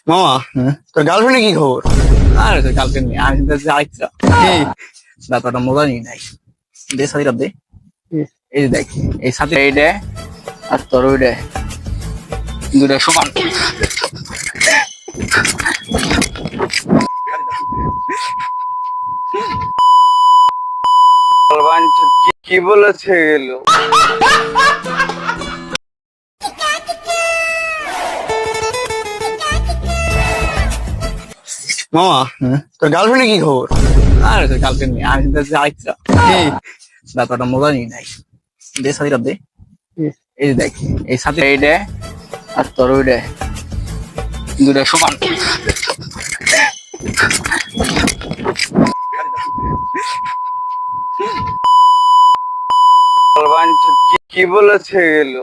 মামা, হ্যাঁ? তোর গার্লফ্রেন্ডে কি খবর? আর গার্লফ্রেন্ড নেই, আমি চিন্তা করছি আরেকটা কি? ব্যাপারটা মজা নিয়ে নাই। দে সাথীরা দে, কি? এই যে দেখ, এই সাথে এইটা আর তোর ওইটা দুটা সমান। কি বলেছে গেল? মামা, হ্যাঁ? তোর গার্লফ্রেন্ডে কি খবর? আর গার্লফ্রেন্ড নেই, আমি চিন্তা করছি আরেকটা কি? ব্যাপারটা মজা নিয়ে নাই। দে সাথীরা দে, কি? এই যে দেখ, এই সাথে এইটা আর তোর ওইটা দুটা সমান। কি বলেছে গেল?